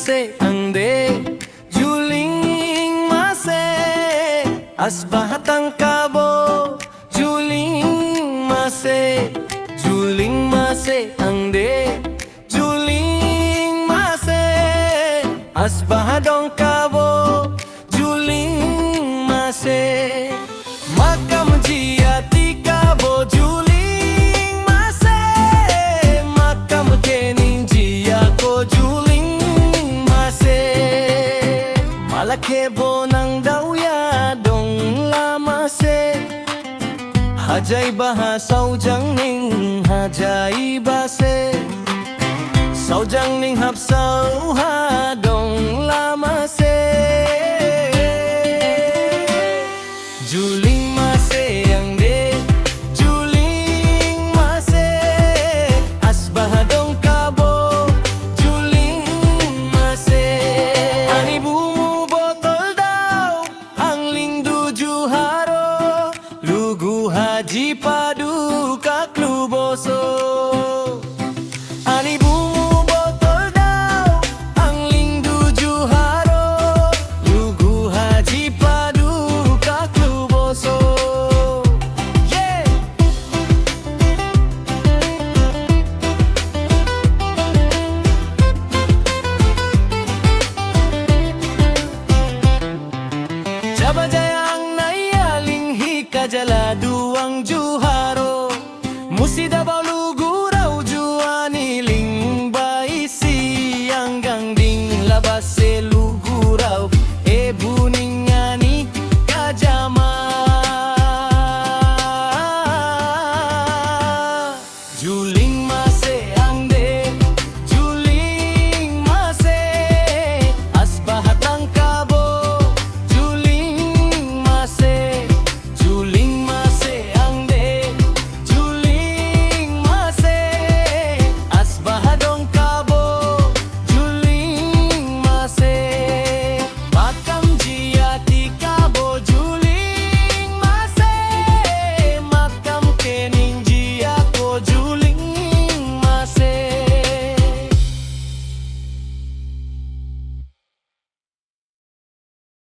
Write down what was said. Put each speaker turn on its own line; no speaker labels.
mase ande juling mase asbahatang kabo juling mase ande juling mase asbahadong kabo juling mase makam jiati kabo juling mase makam kening jia ko juling mase malakebo nang dawya dong lamase hajai baha saujang ning hajai base saujang ning hap sau ha dong lamase juling mase ande juling mase asbah dong kabo juling mase ani bumu botol daw ang lingdu juharo lugu haji padu kakluboso ani bumu botol daw ang lingdu juharo lugu haji padu kakluboso yeah jaba